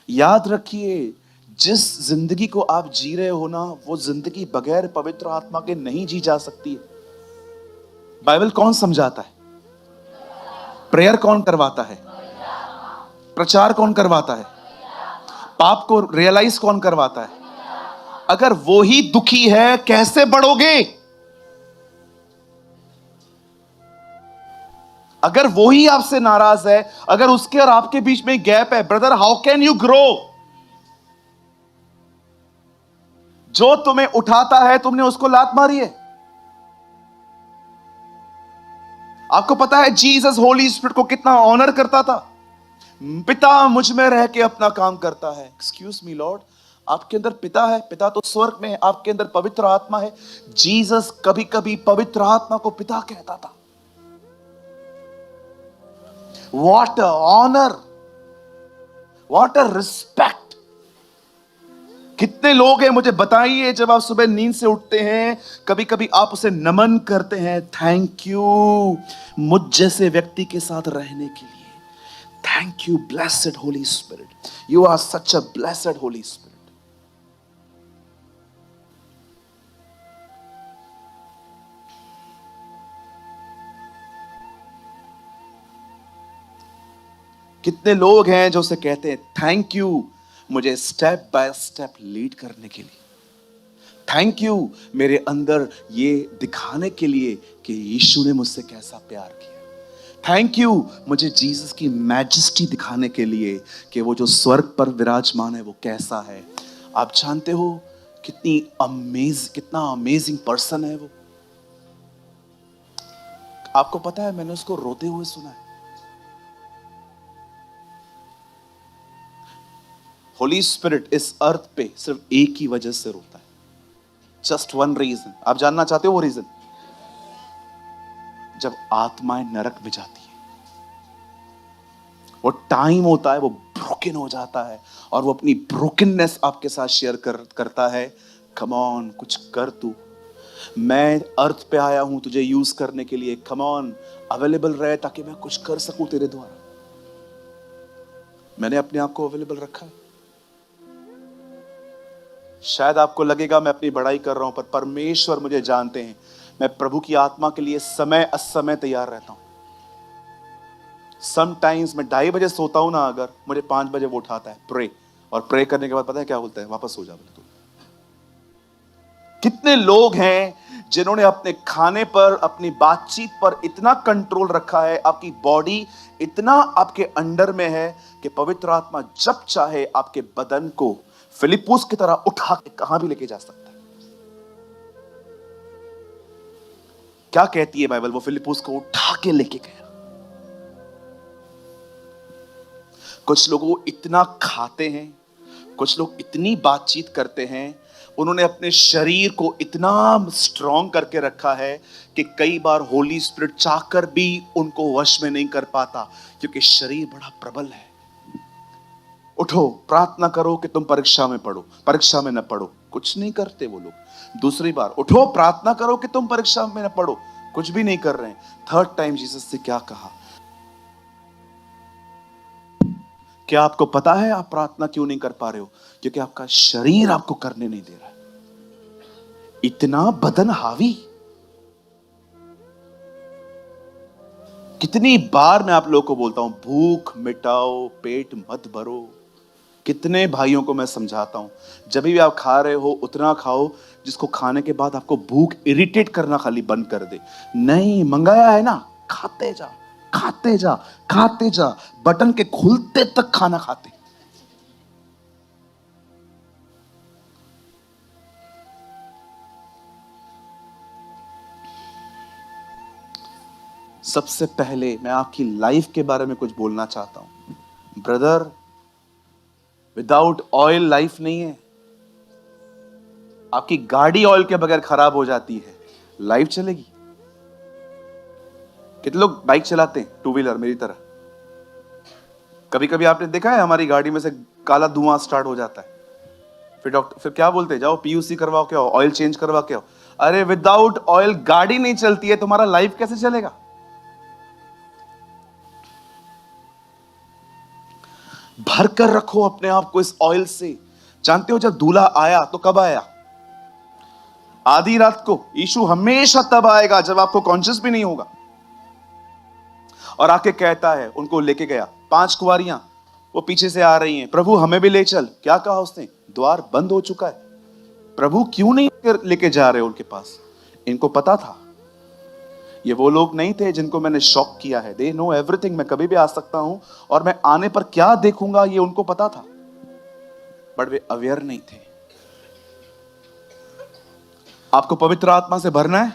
याद रखिए, जिस जिंदगी को आप जी रहे हो ना, वो जिंदगी बगैर पवित्र आत्मा के नहीं जी जा सकती है। बाइबल कौन समझाता है? प्रेयर कौन करवाता है? प्रचार कौन करवाता है? पाप को रियलाइज कौन करवाता है? अगर वो ही दुखी है, कैसे बढ़ोगे? अगर वो ही आपसे नाराज है, अगर उसके और आपके बीच में गैप है, brother, how can you grow? जो तुम्हें उठाता है, तुमने उसको लात मारी है। आपको पता है जीसस होली स्पिरिट को कितना ऑनर करता था? पिता मुझ में रह के अपना काम करता है। एक्सक्यूज मी लॉर्ड, आपके अंदर पिता है, पिता तो स्वर्ग में है, आपके अंदर पवित्र आत्मा है। जीसस कभी कभी पवित्र आत्मा को पिता कहता था। What a honour, what a respect. कितने लोग हैं मुझे बताइए, जब आप सुबह नींद से उठते हैं, कभी कभी आप उसे नमन करते हैं, थैंक यू मुझ जैसे व्यक्ति के साथ रहने के लिए। Thank you blessed Holy Spirit, you are such a blessed Holy Spirit. कितने लोग हैं जो उसे कहते हैं थैंक यू मुझे स्टेप बाय स्टेप लीड करने के लिए, थैंक यू मेरे अंदर ये दिखाने के लिए कि यीशु ने मुझसे कैसा प्यार किया, थैंक यू मुझे जीसस की मैजेस्टी दिखाने के लिए कि वो जो स्वर्ग पर विराजमान है वो कैसा है। आप जानते हो कितना अमेजिंग पर्सन है वो। आपको पता है, मैंने उसको रोते हुए सुना है। होली स्पिरिट इस अर्थ पे सिर्फ एक ही वजह से रोता है, जस्ट वन रीजन। आप जानना चाहते हो वो रीजन? जब आत्माएं नरक में जाती है, वो टाइम होता है, वो ब्रोकन हो जाता है और वो अपनी ब्रोकननेस आपके साथ शेयर करता है। कम ऑन, कुछ कर तू, मैं अर्थ पे आया हूं तुझे यूज करने के लिए। कम ऑन, अवेलेबल रहे ताकि मैं कुछ कर सकूं तेरे द्वारा। मैंने अपने आप को अवेलेबल रखा है। शायद आपको लगेगा मैं अपनी बड़ाई कर रहा हूं, पर परमेश्वर मुझे जानते हैं, मैं प्रभु की आत्मा के लिए समय असमय तैयार रहता हूं। समटाइम्स मैं 2:30 बजे सोता हूं ना, अगर मुझे 5 बजे वो उठाता है प्रे, और प्रे करने के बाद पता है क्या बोलता है? वापस सो जा बोले तू। कितने लोग हैं जिन्होंने अपने खाने पर, अपनी बातचीत पर इतना कंट्रोल रखा है, आपकी बॉडी इतना आपके अंडर में है कि पवित्र आत्मा जब चाहे आपके बदन को फिलिप्पुस की तरह उठा के कहां भी लेके जा सकता है। क्या कहती है बाइबल? वो फिलिप्पुस को उठा के लेके गया। कुछ लोग वो इतना खाते हैं, कुछ लोग इतनी बातचीत करते हैं, उन्होंने अपने शरीर को इतना स्ट्रॉन्ग करके रखा है कि कई बार होली स्पिरिट चाहकर भी उनको वश में नहीं कर पाता, क्योंकि शरीर बड़ा प्रबल है। उठो, प्रार्थना करो कि तुम परीक्षा में पढ़ो, परीक्षा में न पढ़ो, कुछ नहीं करते वो लोग। दूसरी बार उठो, प्रार्थना करो कि तुम परीक्षा में न पढ़ो, कुछ भी नहीं कर रहे हैं। थर्ड टाइम जीसस से क्या कहा? क्या आपको पता है आप प्रार्थना क्यों नहीं कर पा रहे हो? क्योंकि आपका शरीर आपको करने नहीं दे रहा है। इतना बदन हावी। कितनी बार मैं आप लोगों को बोलता हूं, भूख मिटाओ, पेट मत भरो। कितने भाइयों को मैं समझाता हूं, जब भी आप खा रहे हो उतना खाओ जिसको खाने के बाद आपको भूख इरिटेट करना खाली बंद कर दे। नहीं, मंगाया है ना, खाते जा, खाते जा, खाते जा, बटन के खुलते तक खाना खाते। सबसे पहले मैं आपकी लाइफ के बारे में कुछ बोलना चाहता हूं। ब्रदर, विदाउट ऑयल लाइफ नहीं है। आपकी गाड़ी ऑयल के बगैर खराब हो जाती है, लाइफ चलेगी? कितने लोग बाइक चलाते हैं, टू व्हीलर मेरी तरह? कभी कभी आपने देखा है हमारी गाड़ी में से काला धुआं स्टार्ट हो जाता है, फिर क्या बोलते हैं, जाओ पीयूसी करवाओ के आओ, ऑयल चेंज करवा के आओ। अरे विदाउट ऑयल गाड़ी नहीं चलती है, तुम्हारा लाइफ कैसे चलेगा? भरकर रखो अपने आप को इस ऑयल से। जानते हो जब दूल्हा आया तो कब आया? आधी रात को। यीशु हमेशा तब आएगा जब आपको कॉन्शियस भी नहीं होगा। और आके कहता है, उनको लेके गया, 5 कुंवारियां वो पीछे से आ रही हैं, प्रभु हमें भी ले चल। क्या कहा उसने? द्वार बंद हो चुका है। प्रभु क्यों नहीं लेके जा रहे उनके पास? इनको पता था ये वो लोग नहीं थे जिनको मैंने शॉक किया है। दे नो एवरीथिंग, मैं कभी भी आ सकता हूं और मैं आने पर क्या देखूंगा ये उनको पता था, बट वे अवेयर नहीं थे। आपको पवित्र आत्मा से भरना है?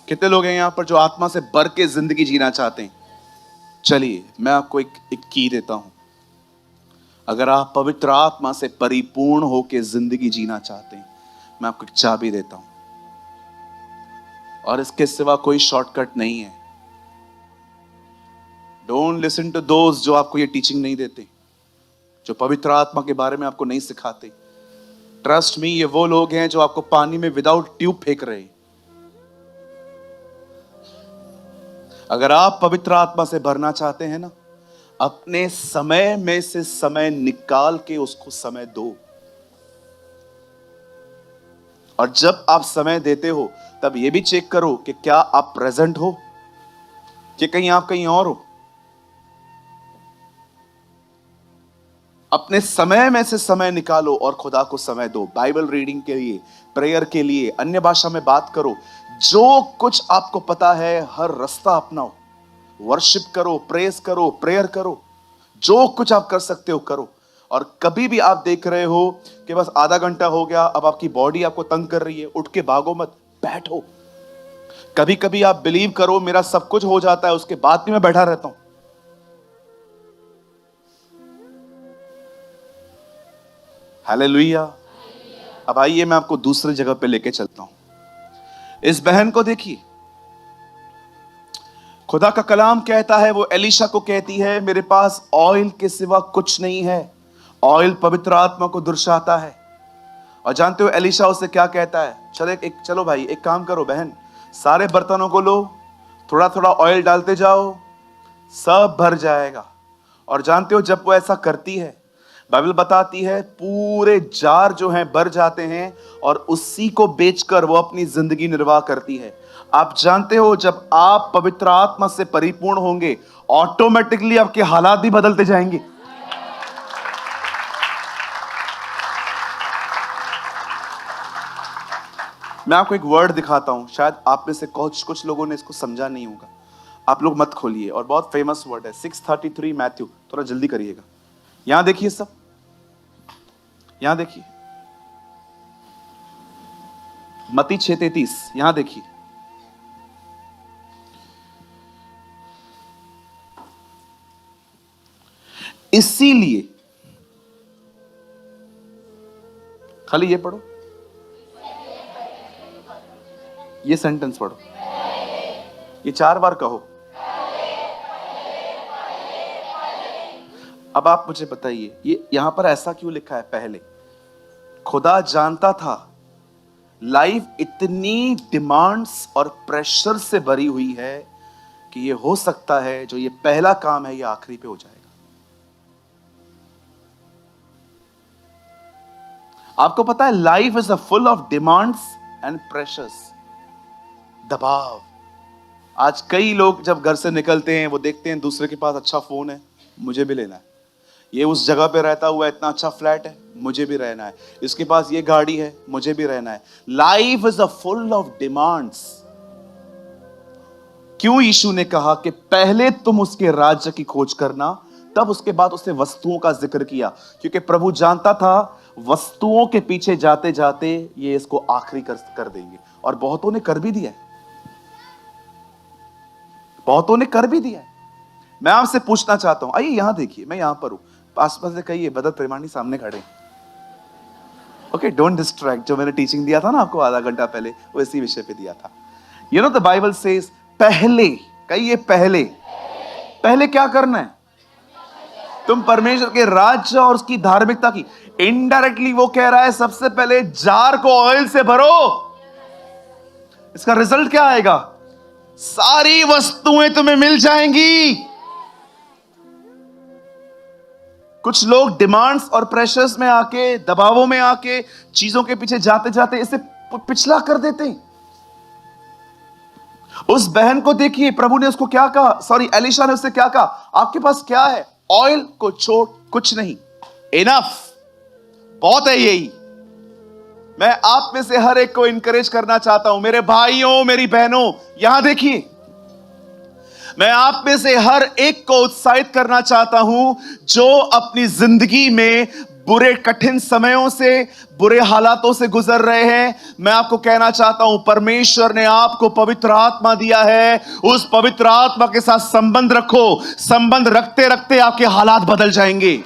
कितने लोग हैं यहां पर जो आत्मा से भर के जिंदगी जीना चाहते हैं? चलिए मैं आपको एक की देता हूं। अगर आप पवित्र आत्मा से परिपूर्ण होकर जिंदगी जीना चाहते हैं, मैं आपको एक चाबी देता हूं और इसके सिवा कोई शॉर्टकट नहीं है। डोंट लिसन टू दोज जो आपको ये टीचिंग नहीं देते, जो पवित्र आत्मा के बारे में आपको नहीं सिखाते। ट्रस्ट मी, ये वो लोग हैं जो आपको पानी में विदाउट ट्यूब फेंक रहे हैं। अगर आप पवित्र आत्मा से भरना चाहते हैं ना, अपने समय में से समय निकाल के उसको समय दो। और जब आप समय देते हो तब यह भी चेक करो कि क्या आप प्रेजेंट हो कि कहीं आप कहीं और हो। अपने समय में से समय निकालो और खुदा को समय दो। बाइबल रीडिंग के लिए, प्रेयर के लिए, अन्य भाषा में बात करो। जो कुछ आपको पता है हर रास्ता अपनाओ। वर्शिप करो, प्रेस करो, प्रेयर करो। जो कुछ आप कर सकते हो करो। और कभी भी आप देख रहे हो कि बस आधा घंटा हो गया, अब आपकी बॉडी आपको तंग कर रही है, उठ के भागो मत, बैठो। कभी कभी आप बिलीव करो मेरा सब कुछ हो जाता है, उसके बाद भी मैं बैठा रहता हूं। हालेलुया। अब आइए मैं आपको दूसरी जगह पे लेके चलता हूं। इस बहन को देखिए, खुदा का कलाम कहता है, वो एलीशा को कहती है मेरे पास ऑयल के सिवा कुछ नहीं है। ऑयल पवित्र आत्मा को दर्शाता है। और जानते हो एलीशा उससे क्या कहता है? चलो भाई एक काम करो बहन, सारे बर्तनों को लो, थोड़ा थोड़ा ऑयल डालते जाओ, सब भर जाएगा। और जानते हो जब वो ऐसा करती है, बाइबल बताती है पूरे जार जो हैं भर जाते हैं और उसी को बेचकर वो अपनी जिंदगी निर्वाह करती है। आप जानते हो जब आप पवित्र आत्मा से परिपूर्ण होंगे, ऑटोमेटिकली आपके हालात भी बदलते जाएंगे। मैं आपको एक वर्ड दिखाता हूं, शायद आप में से कुछ लोगों ने इसको समझा नहीं होगा। आप लोग मत खोलिए, और बहुत फेमस वर्ड है 6:33 मैथ्यू। थोड़ा जल्दी करिएगा। यहां देखिए, सब यहां देखिए, मत्ती 6:33, यहां देखिए। इसीलिए, खाली ये पढ़ो, ये सेंटेंस पढ़ो, ये 4 बार कहो। अब आप मुझे बताइए ये यहां पर ऐसा क्यों लिखा है? पहले खुदा जानता था लाइफ इतनी डिमांड्स और प्रेशर से भरी हुई है कि ये हो सकता है जो ये पहला काम है ये आखिरी पे हो जाएगा। आपको पता है life is full of demands and pressures, दबाव। आज कई लोग जब घर से निकलते हैं वो देखते हैं दूसरे के पास अच्छा फोन है, मुझे भी लेना है। ये उस जगह पे रहता हुआ इतना अच्छा फ्लैट है, मुझे भी रहना है। इसके पास ये गाड़ी है, मुझे भी रहना है। Life is full of demands. क्यों यीशु ने कहा कि पहले तुम उसके राज्य की खोज करना, तब उसके बाद उसने वस्तुओं का जिक्र किया? क्योंकि प्रभु जानता था वस्तुओं के पीछे जाते जाते ये इसको आखिरी कर देंगे। और बहुतों ने कर भी दिया है, बहुतों ने कर भी दिया है। मैं आपसे पूछना चाहता हूं, आइए यहां देखिए, मैं यहां पर हूं, आसपास से कहिए बदर प्रेमानी सामने खड़े। Okay, don't distract. जो मैंने टीचिंग दिया था ना आपको आधा घंटा पहले, वो इसी विषय पे दिया था। You know the Bible says, पहले, कहिए पहले। पहले क्या करना है? तुम परमेश्वर के राज्य और उसकी धार्मिकता की। इनडायरेक्टली वो कह रहा है सबसे पहले जार को ऑयल से भरो। इसका रिजल्ट क्या आएगा? सारी वस्तुएं तुम्हें मिल जाएंगी। कुछ लोग डिमांड्स और प्रेशर्स में आके, दबावों में आके, चीजों के पीछे जाते जाते इसे पिछला कर देते हैं। उस बहन को देखिए, प्रभु ने उसको क्या कहा, सॉरी एलिशा ने उससे क्या कहा, आपके पास क्या है? ऑयल को छोड़ कुछ नहीं, इनफ, बहुत है यही। मैं आप में से हर एक को इंकरेज करना चाहता हूं, मेरे भाइयों, मेरी बहनों, यहां देखिए, मैं आप में से हर एक को उत्साहित करना चाहता हूं जो अपनी जिंदगी में बुरे कठिन समयों से, बुरे हालातों से गुजर रहे हैं। मैं आपको कहना चाहता हूं, परमेश्वर ने आपको पवित्र आत्मा दिया है, उस पवित्र आत्मा के साथ संबंध रखो। संबंध रखते रखते आपके हालात बदल जाएंगे।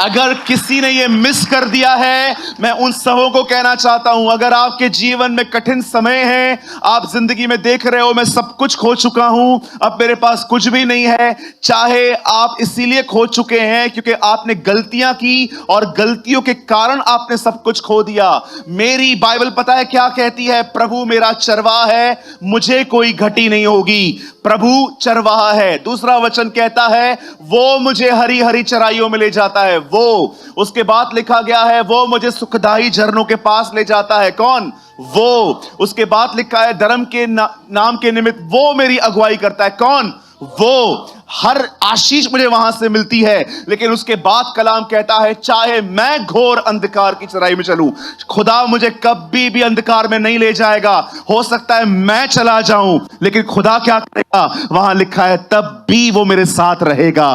अगर किसी ने यह मिस कर दिया है, मैं उन सबों को कहना चाहता हूं, अगर आपके जीवन में कठिन समय है, आप जिंदगी में देख रहे हो मैं सब कुछ खो चुका हूं, अब मेरे पास कुछ भी नहीं है, चाहे आप इसीलिए खो चुके हैं क्योंकि आपने गलतियां की और गलतियों के कारण आपने सब कुछ खो दिया। मेरी बाइबल पता है क्या कहती है? प्रभु मेरा चरवाहा है, मुझे कोई घटी नहीं होगी। प्रभु चरवाहा है। दूसरा वचन कहता है, वो मुझे हरी हरी चराइयों में ले जाता है। वो, उसके बाद लिखा गया है, वो मुझे सुखदाई झरनों के पास ले जाता है। कौन? वो। उसके बाद लिखा है, धर्म के नाम के निमित्त वो मेरी अगुवाई करता है। कौन? वो। हर आशीष मुझे वहां से मिलती है। लेकिन उसके बाद कलाम कहता है, चाहे मैं घोर अंधकार की चराई में चलूं, खुदा मुझे कभी भी अंधकार में नहीं ले जाएगा। हो सकता है मैं चला जाऊं, लेकिन खुदा क्या करेगा? वहां लिखा है, तब भी वो मेरे साथ रहेगा।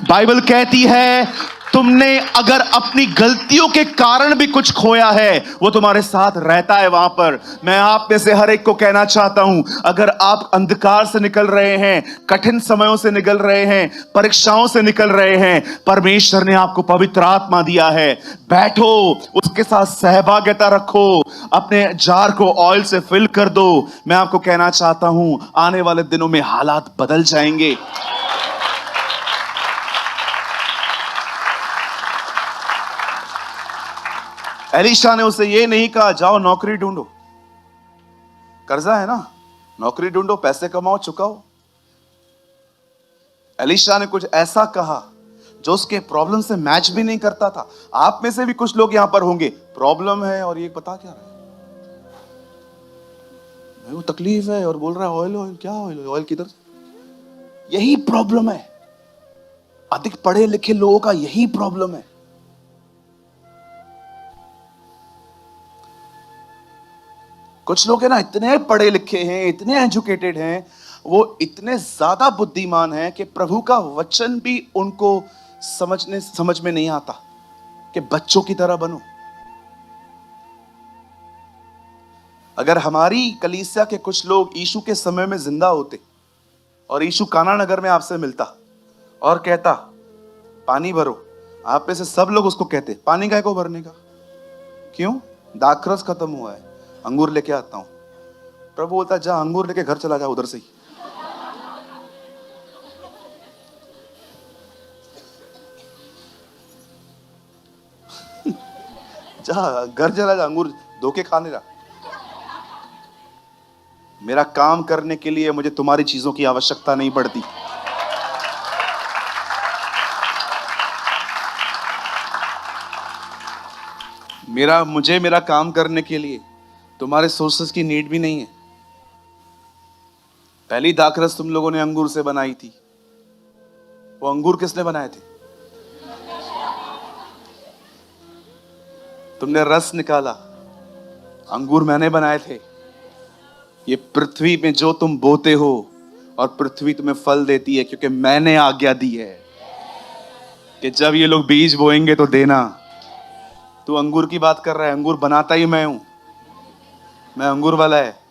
बाइबल कहती है, तुमने अगर अपनी गलतियों के कारण भी कुछ खोया है, वो तुम्हारे साथ रहता है वहां पर। मैं आप में से हर एक को कहना चाहता हूं, अगर आप अंधकार से निकल रहे हैं, कठिन समयों से निकल रहे हैं, परीक्षाओं से निकल रहे हैं, परमेश्वर ने आपको पवित्र आत्मा दिया है। बैठो, उसके साथ सहभागिता रखो, अपने जार को ऑयल से फिल कर दो। मैं आपको कहना चाहता हूं, आने वाले दिनों में हालात बदल जाएंगे। एलीशा ने उसे ये नहीं कहा, जाओ नौकरी ढूंढो, कर्जा है ना, नौकरी ढूंढो, पैसे कमाओ, चुकाओ। एलीशा ने कुछ ऐसा कहा जो उसके प्रॉब्लम से मैच भी नहीं करता था। आप में से भी कुछ लोग यहां पर होंगे, प्रॉब्लम है और ये बता क्या रहा है, वो तकलीफ है और बोल रहा है ऑयल ऑयल, क्या ऑयल ऑयल किधर? यही प्रॉब्लम है, अधिक पढ़े लिखे लोगों का यही प्रॉब्लम है। कुछ लोग है ना, इतने पढ़े लिखे हैं, इतने एजुकेटेड हैं, वो इतने ज्यादा बुद्धिमान हैं कि प्रभु का वचन भी उनको समझ में नहीं आता कि बच्चों की तरह बनो। अगर हमारी कलीसिया के कुछ लोग यीशु के समय में जिंदा होते और यीशु काना नगर में आपसे मिलता और कहता पानी भरो, आप में से सब लोग उसको कहते पानी काहे को भरने का? क्यों? दाखरस खत्म हुआ है, अंगूर लेके आता हूं। प्रभु बोलता, जा अंगूर लेके घर चला जा उधर से ही। जा घर चला जा, अंगूर धोके खाने जा। मेरा काम करने के लिए मुझे तुम्हारी चीजों की आवश्यकता नहीं पड़ती। मुझे मेरा काम करने के लिए तुम्हारे सोर्सेस की नीड भी नहीं है। पहली दाखरस तुम लोगों ने अंगूर से बनाई थी, वो अंगूर किसने बनाए थे? तुमने रस निकाला, अंगूर मैंने बनाए थे। ये पृथ्वी में जो तुम बोते हो और पृथ्वी तुम्हें फल देती है, क्योंकि मैंने आज्ञा दी है कि जब ये लोग बीज बोएंगे तो देना। तू अंगूर की बात कर रहा है, अंगूर बनाता ही मैं हूं, मैं अंगूर वाला है।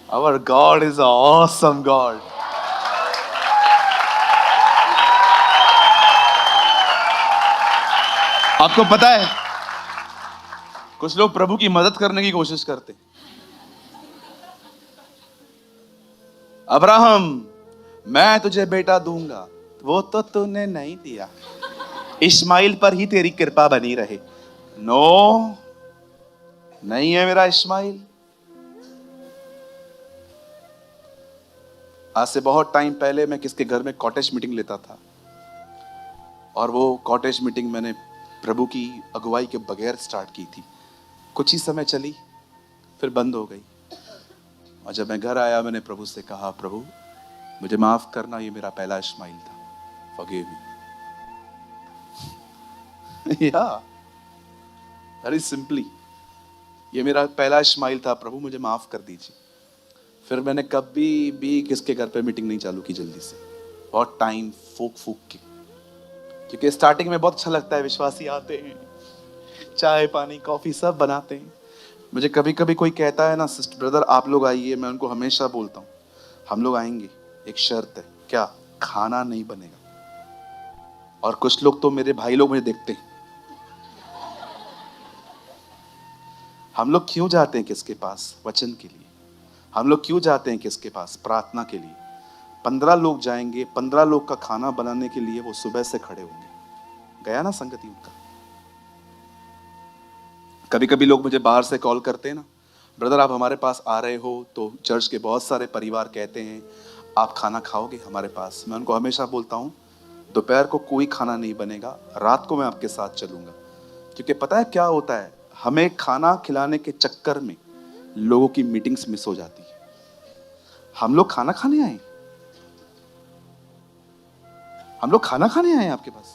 Our God is an awesome God. आपको पता है, कुछ लोग प्रभु की मदद करने की कोशिश करते। अब्राहम, मैं तुझे बेटा दूंगा, वो तो तूने नहीं दिया, इस्माइल पर ही तेरी कृपा बनी रहे। नो, नहीं है मेरा इस्माइल। आज से बहुत टाइम पहले मैं किसके घर में कॉटेज मीटिंग लेता था, और वो कॉटेज मीटिंग मैंने प्रभु की अगुवाई के बगैर स्टार्ट की थी। कुछ ही समय चली, फिर बंद हो गई। और जब मैं घर आया, मैंने प्रभु से कहा, प्रभु मुझे माफ करना, ये मेरा पहला इस्माइल था, फॉरगिव मी। या वेरी सिंपली, ये मेरा पहला इस्माइल था, प्रभु मुझे माफ कर दीजिए। फिर मैंने कभी भी किसके घर पे मीटिंग नहीं चालू की जल्दी से, बहुत टाइम फूक फूक के, क्योंकि स्टार्टिंग में बहुत अच्छा लगता है, विश्वासी आते हैं, चाय पानी कॉफी सब बनाते हैं। मुझे कभी कभी कोई कहता है ना, सिस्टर ब्रदर आप लोग आइए, मैं उनको हमेशा बोलता हूँ हम लोग आएंगे, एक शर्त है। क्या? खाना नहीं बनेगा। और कुछ लोग तो मेरे भाई लोग मुझे देखते हैं, हम लोग क्यों जाते हैं किसके पास? वचन के लिए। हम लोग क्यों जाते हैं किसके पास? प्रार्थना के लिए। 15 लोग जाएंगे, 15 लोग का खाना बनाने के लिए वो सुबह से खड़े होंगे। गया ना संगति उनका। कभी कभी लोग मुझे बाहर से कॉल करते हैं ना, ब्रदर आप हमारे पास आ रहे हो, तो चर्च के बहुत सारे परिवार कहते हैं आप खाना खाओगे हमारे पास। मैं उनको हमेशा बोलता हूँ दोपहर को कोई खाना नहीं बनेगा, रात को मैं आपके साथ चलूंगा। क्योंकि पता है क्या होता है, हमें खाना खिलाने के चक्कर में लोगों की मीटिंग्स मिस हो जाती है। हम लोग खाना खाने आए, हम लोग खाना खाने आए आपके पास।